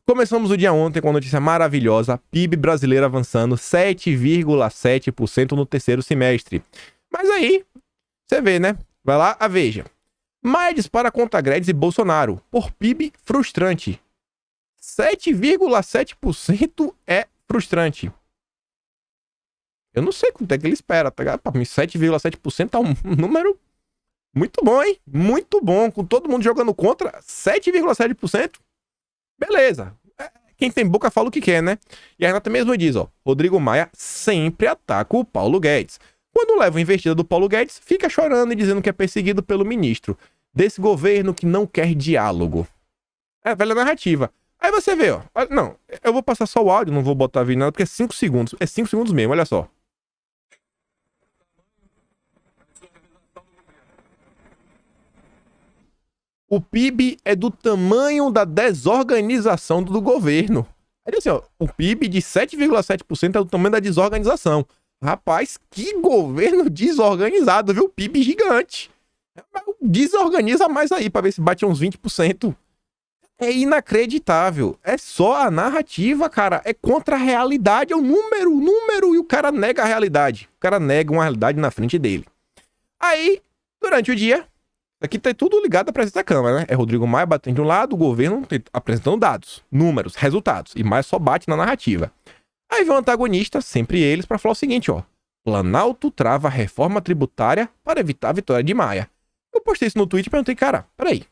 Começamos o dia ontem com a notícia maravilhosa, PIB brasileiro avançando 7,7% no terceiro semestre. Mas aí, você vê, né? Vai lá, a Veja. Maia dispara contra Guedes e Bolsonaro por PIB frustrante. 7,7% é frustrante. Eu não sei quanto é que ele espera, tá ligado? Pra mim, 7,7% é um número muito bom, hein? Muito bom. Com todo mundo jogando contra, 7,7%. Beleza. Quem tem boca fala o que quer, né? E a Renata mesmo diz, ó. Rodrigo Maia sempre ataca o Paulo Guedes. Quando leva a investida do Paulo Guedes, fica chorando e dizendo que é perseguido pelo ministro desse governo que não quer diálogo. É a velha narrativa. Aí você vê, ó. Não, eu vou passar só o áudio, não vou botar vídeo nada, porque é 5 segundos. É 5 segundos mesmo, olha só. O PIB é do tamanho da desorganização do governo. Aí assim, ó, o PIB de 7,7% é do tamanho da desorganização. Rapaz, que governo desorganizado, viu? PIB gigante. Desorganiza mais aí pra ver se bate uns 20%. É inacreditável. É só a narrativa, cara. É contra a realidade. É o número. E o cara nega a realidade. O cara nega uma realidade na frente dele. Aí, durante o dia, aqui tá tudo ligado à presença da Câmara, né? É Rodrigo Maia batendo de um lado, o governo apresentando dados, números, resultados. E Maia só bate na narrativa. Aí vem o antagonista, sempre eles, pra falar o seguinte, ó. Planalto trava a reforma tributária para evitar a vitória de Maia. Eu postei isso no Twitter e perguntei, cara, peraí.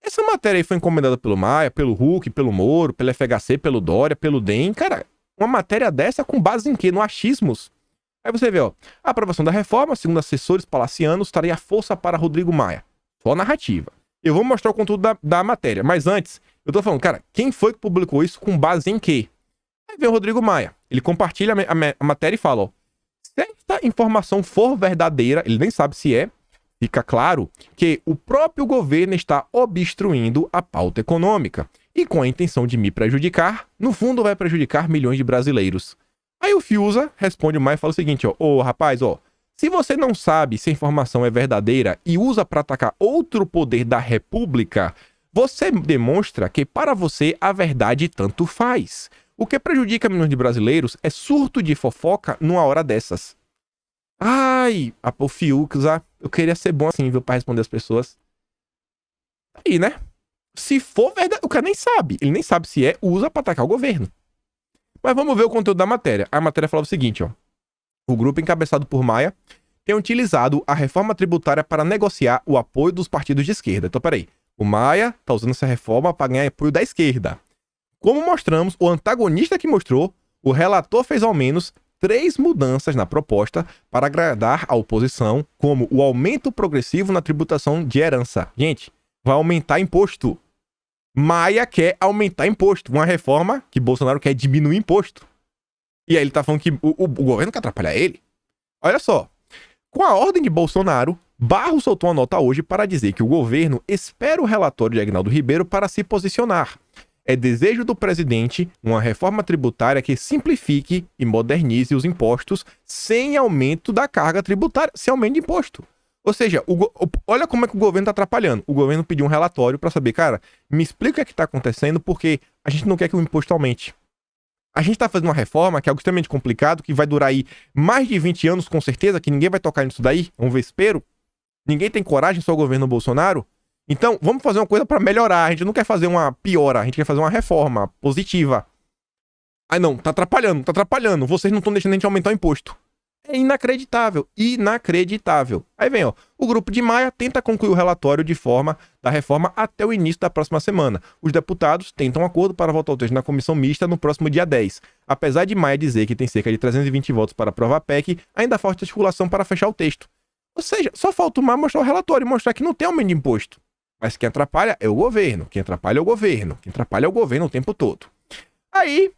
Essa matéria aí foi encomendada pelo Maia, pelo Huck, pelo Moro, pelo FHC, pelo Dória, pelo DEM. Cara, uma matéria dessa com base em quê? No achismos. Aí você vê, ó. A aprovação da reforma, segundo assessores palacianos, traria força para Rodrigo Maia. Só narrativa. Eu vou mostrar o conteúdo da matéria. Mas antes, eu tô falando, cara, quem foi que publicou isso com base em quê? Aí vem o Rodrigo Maia. Ele compartilha a matéria e fala, ó. Se esta informação for verdadeira, ele nem sabe se é, fica claro que o próprio governo está obstruindo a pauta econômica e com a intenção de me prejudicar, no fundo vai prejudicar milhões de brasileiros. Aí o Fiuza responde mais e fala o seguinte, ó, ô rapaz, ó, se você não sabe se a informação é verdadeira e usa para atacar outro poder da República, você demonstra que para você a verdade tanto faz. O que prejudica milhões de brasileiros é surto de fofoca numa hora dessas. Ai, o Fiuza, eu queria ser bom assim, viu, pra responder as pessoas. Aí, né? Se for verdade, o cara nem sabe. Ele nem sabe se é, usa pra atacar o governo. Mas vamos ver o conteúdo da matéria. A matéria falava o seguinte, ó. O grupo encabeçado por Maia tem utilizado a reforma tributária para negociar o apoio dos partidos de esquerda. Então, peraí. O Maia tá usando essa reforma para ganhar apoio da esquerda. Como mostramos, o antagonista que mostrou, o relator fez ao menos 3 mudanças na proposta para agradar a oposição, como o aumento progressivo na tributação de herança. Gente, vai aumentar imposto. Maia quer aumentar imposto. Uma reforma que Bolsonaro quer diminuir imposto. E aí ele tá falando que o governo quer atrapalhar ele. Olha só. Com a ordem de Bolsonaro, Barros soltou uma nota hoje para dizer que o governo espera o relatório de Aguinaldo Ribeiro para se posicionar. É desejo do presidente uma reforma tributária que simplifique e modernize os impostos sem aumento da carga tributária, sem aumento de imposto. Ou seja, olha como é que o governo está atrapalhando. O governo pediu um relatório para saber, cara, me explica o que é que está acontecendo, porque a gente não quer que o imposto aumente. A gente está fazendo uma reforma que é algo extremamente complicado, que vai durar aí mais de 20 anos, com certeza, que ninguém vai tocar nisso daí, é um vespeiro. Ninguém tem coragem, só o governo Bolsonaro. Então, vamos fazer uma coisa para melhorar. A gente não quer fazer uma piora, a gente quer fazer uma reforma positiva. Aí não, tá atrapalhando. Vocês não estão deixando a gente aumentar o imposto. É inacreditável. Aí vem, ó. O grupo de Maia tenta concluir o relatório da reforma até o início da próxima semana. Os deputados tentam um acordo para votar o texto na comissão mista no próximo dia 10. Apesar de Maia dizer que tem cerca de 320 votos para aprovar a PEC, ainda falta articulação para fechar o texto. Ou seja, só falta o Maia mostrar o relatório e mostrar que não tem aumento de imposto. Mas quem atrapalha é o governo. Quem atrapalha é o governo o tempo todo. Aí,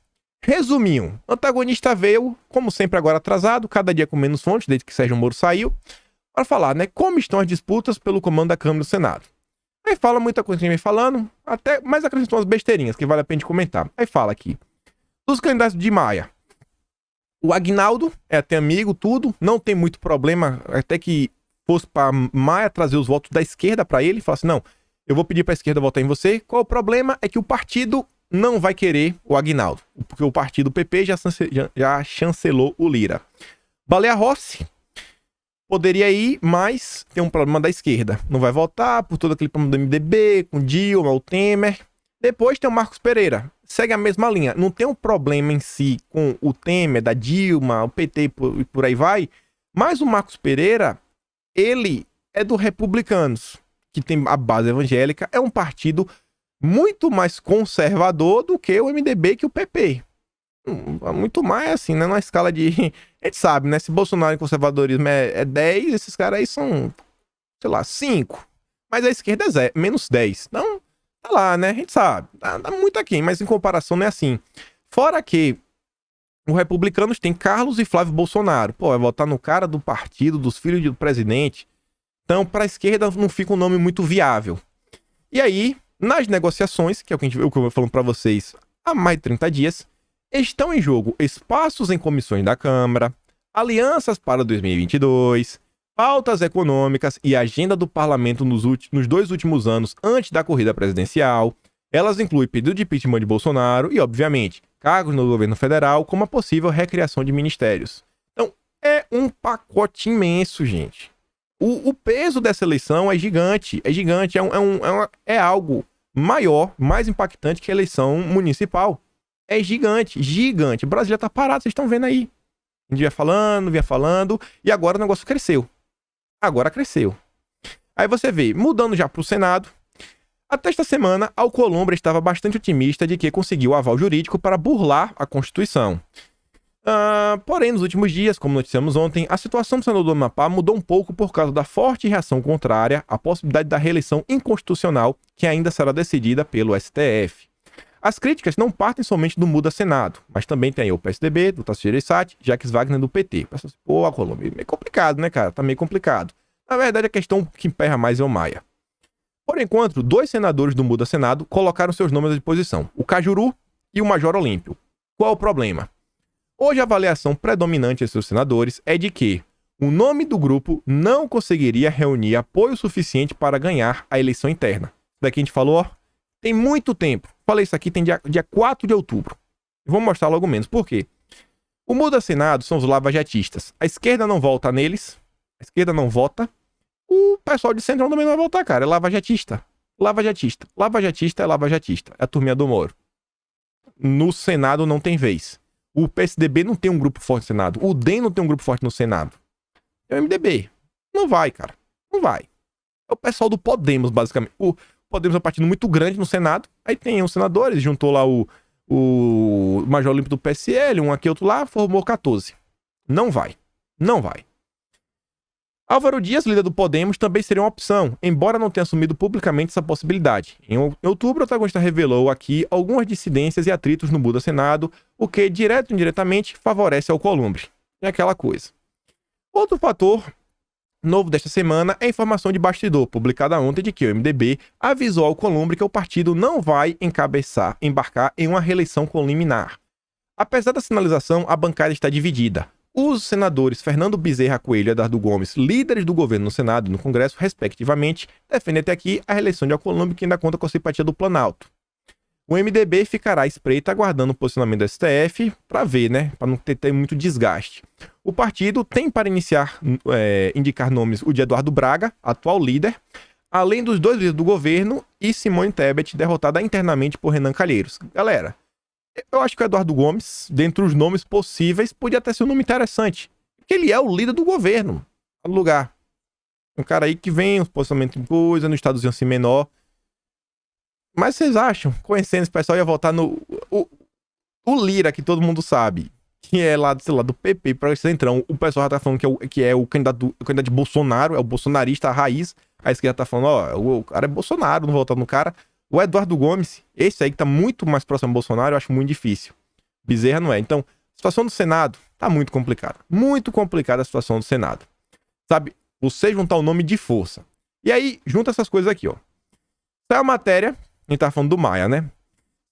resuminho. O antagonista veio, como sempre agora atrasado, cada dia com menos fontes, desde que Sérgio Moro saiu, para falar, né, como estão as disputas pelo comando da Câmara e do Senado. Aí fala muita coisa que a gente vem falando, até mais acrescentou umas besteirinhas que vale a pena de comentar. Aí fala aqui. Dos candidatos de Maia, o Aguinaldo é até amigo, tudo, não tem muito problema, até que fosse para Maia trazer os votos da esquerda para ele, e falar assim, não, eu vou pedir para a esquerda votar em você. Qual o problema? É que o partido não vai querer o Aguinaldo, porque o partido PP já chancelou o Lira. Baleia Rossi poderia ir, mas tem um problema da esquerda. Não vai votar por todo aquele problema do MDB, com Dilma, o Temer. Depois tem o Marcos Pereira. Segue a mesma linha. Não tem um problema em si com o Temer, da Dilma, o PT e por aí vai. Mas o Marcos Pereira, ele é do Republicanos, que tem a base evangélica. É um partido muito mais conservador do que o MDB, que o PP. Muito mais assim, né? Na escala de... A gente sabe, né? Se Bolsonaro em conservadorismo é 10, esses caras aí são, sei lá, 5. Mas a esquerda é menos 10. Então, tá lá, né? A gente sabe. Tá muito aqui, mas em comparação não é assim. Fora que os republicanos têm Carlos e Flávio Bolsonaro. Pô, vai votar no cara do partido, dos filhos do presidente. Então, pra esquerda não fica um nome muito viável. E aí, nas negociações, que é o que eu vou falando pra vocês há mais de 30 dias, estão em jogo espaços em comissões da Câmara, alianças para 2022, pautas econômicas e agenda do parlamento nos 2 últimos anos antes da corrida presidencial. Elas incluem pedido de impeachment de Bolsonaro e, obviamente, cargos no governo federal, como a possível recriação de ministérios. Então, é um pacote imenso, gente. O peso dessa eleição é gigante, é algo maior, mais impactante que a eleição municipal. É gigante, gigante. O Brasil já tá parado, vocês estão vendo aí. A gente vinha falando, e agora o negócio cresceu. Agora cresceu. Aí você vê, mudando já pro Senado, até esta semana, Alcolumbre estava bastante otimista de que conseguiu o aval jurídico para burlar a Constituição. Porém, nos últimos dias, como noticiamos ontem, a situação do senador do Amapá mudou um pouco por causa da forte reação contrária à possibilidade da reeleição inconstitucional, que ainda será decidida pelo STF. As críticas não partem somente do Muda Senado, mas também tem aí o PSDB, do Tasso Gereissati, Jacques Wagner do PT. Pô, Alcolumbre, meio complicado, né, cara? Tá meio complicado. Na verdade, a questão que emperra mais é o Maia. Por enquanto, 2 senadores do Muda Senado colocaram seus nomes à disposição, o Cajuru e o Major Olímpio. Qual o problema? Hoje a avaliação predominante entre seus senadores é de que o nome do grupo não conseguiria reunir apoio suficiente para ganhar a eleição interna. Isso daqui a gente falou, ó, tem muito tempo. Falei isso aqui, tem dia 4 de outubro. Vou mostrar logo menos. Por quê? O Muda Senado são os lavajatistas. A esquerda não vota neles. A esquerda não vota. O pessoal de Centrão também não vai votar, cara. É lavajatista. Lavajatista. Lavajatista é lavajatista. É a turminha do Moro. No Senado não tem vez. O PSDB não tem um grupo forte no Senado. O DEM não tem um grupo forte no Senado. É o MDB. Não vai, cara. Não vai. É o pessoal do Podemos, basicamente. O Podemos é um partido muito grande no Senado. Aí tem os senadores, juntou lá o Major Olímpio do PSL, um aqui, outro lá, formou 14. Não vai. Não vai. Álvaro Dias, líder do Podemos, também seria uma opção, embora não tenha assumido publicamente essa possibilidade. Em outubro, o protagonista revelou aqui algumas dissidências e atritos no Muda Senado, o que, direto ou indiretamente, favorece Alcolumbre. É aquela coisa. Outro fator novo desta semana é a informação de bastidor, publicada ontem, de que o MDB avisou ao Alcolumbre que o partido não vai embarcar em uma reeleição com liminar. Apesar da sinalização, a bancada está dividida. Os senadores Fernando Bezerra Coelho e Eduardo Gomes, líderes do governo no Senado e no Congresso, respectivamente, defendem até aqui a reeleição de Alcolumbre, que ainda conta com a simpatia do Planalto. O MDB ficará à espreita aguardando o posicionamento do STF para ver, né? Para não ter muito desgaste. O partido tem para indicar nomes o de Eduardo Braga, atual líder, além dos 2 líderes do governo, e Simone Tebet, derrotada internamente por Renan Calheiros. Galera, eu acho que o Eduardo Gomes, dentre os nomes possíveis, podia até ser um nome interessante. Porque ele é o líder do governo no lugar. Um cara aí que vem, uns posicionamentos em coisa, no estadozinho assim menor. Mas vocês acham, conhecendo esse pessoal, ia votar no... O Lira, que todo mundo sabe, que é lá, sei lá, do PP para o Centrão. O pessoal já tá falando que é o candidato de Bolsonaro, é o bolsonarista raiz. A esquerda tá falando, ó, o cara é Bolsonaro, não votar no cara. O Eduardo Gomes, esse aí que tá muito mais próximo ao Bolsonaro, eu acho muito difícil. Bezerra não é. Então, a situação do Senado tá muito complicada. Muito complicada a situação do Senado. Sabe, você juntar o nome de força. E aí, junta essas coisas aqui, ó. Sai a matéria, a gente tá falando do Maia, né?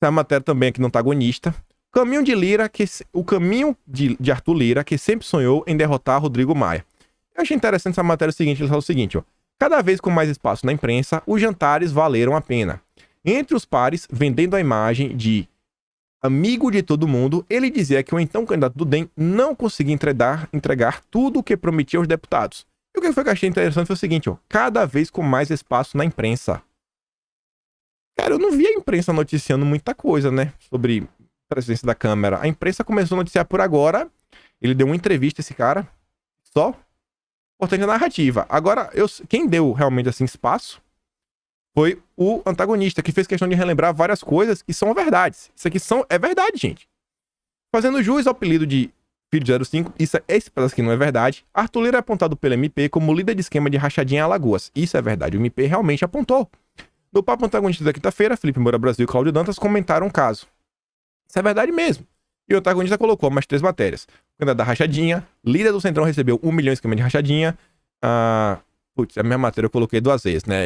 Sai a matéria também aqui no antagonista. O caminho de Arthur Lira, que sempre sonhou em derrotar Rodrigo Maia. Eu achei interessante essa matéria seguinte, ele fala o seguinte, ó. Cada vez com mais espaço na imprensa, os jantares valeram a pena. Entre os pares, vendendo a imagem de amigo de todo mundo, ele dizia que o então candidato do DEM não conseguia entregar tudo o que prometia aos deputados. E o que foi que eu achei interessante foi o seguinte, ó, cada vez com mais espaço na imprensa. Cara, eu não vi a imprensa noticiando muita coisa, né, sobre a presidência da Câmara. A imprensa começou a noticiar por agora, ele deu uma entrevista, esse cara, só. Importante a narrativa. Agora, quem deu realmente assim espaço foi o antagonista, que fez questão de relembrar várias coisas que são verdades. Isso aqui é verdade, gente. Fazendo jus ao apelido de Filho de 05, esse pedaço aqui não é verdade. Arthur Lira é apontado pelo MP como líder de esquema de rachadinha em Alagoas. Isso é verdade, o MP realmente apontou. No papo antagonista da quinta-feira, Felipe Moura Brasil e Cláudio Dantas comentaram o caso. Isso é verdade mesmo. E o antagonista colocou mais 3 matérias. O candidato da rachadinha, líder do Centrão recebeu 1 milhão em esquema de rachadinha. Putz, a minha matéria eu coloquei 2 vezes, né?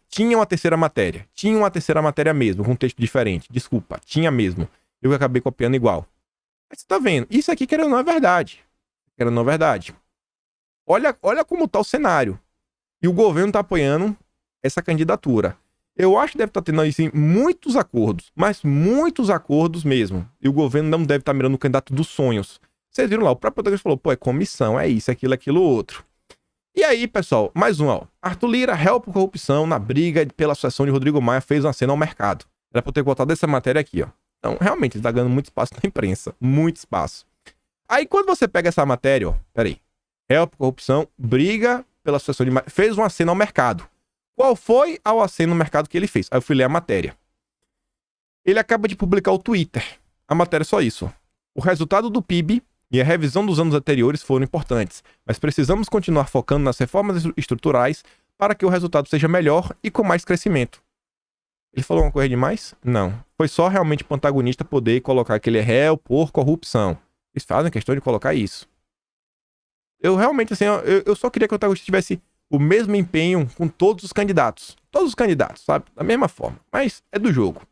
Tinha uma terceira matéria. Tinha uma terceira matéria mesmo, com um texto diferente. Desculpa, tinha mesmo. Eu acabei copiando igual. Mas você tá vendo? Isso aqui, querendo ou não, é verdade. Querendo ou não, é verdade. Olha como tá o cenário. E o governo tá apoiando essa candidatura. Eu acho que deve estar tendo assim, muitos acordos, mas muitos acordos mesmo. E o governo não deve estar mirando o candidato dos sonhos. Vocês viram lá, o próprio protagonista falou, pô, é comissão, é isso, aquilo, outro. E aí, pessoal, mais um, ó. Arthur Lira, réu por corrupção na briga pela sucessão de Rodrigo Maia, fez uma cena ao mercado. Era pra eu ter botado essa matéria aqui, ó. Então, realmente, ele tá ganhando muito espaço na imprensa. Muito espaço. Aí, quando você pega essa matéria, ó, peraí. Réu por corrupção, briga pela sucessão de Maia, fez uma cena ao mercado. Qual foi a aceno no mercado que ele fez? Aí eu fui ler a matéria. Ele acaba de publicar o Twitter. A matéria é só isso. O resultado do PIB e a revisão dos anos anteriores foram importantes, mas precisamos continuar focando nas reformas estruturais para que o resultado seja melhor e com mais crescimento. Ele falou uma coisa demais? Não. Foi só realmente o antagonista poder colocar que ele é réu por corrupção. Eles fazem questão de colocar isso. Eu realmente, assim, eu só queria que o antagonista tivesse o mesmo empenho com todos os candidatos. Todos os candidatos, sabe? Da mesma forma. Mas é do jogo.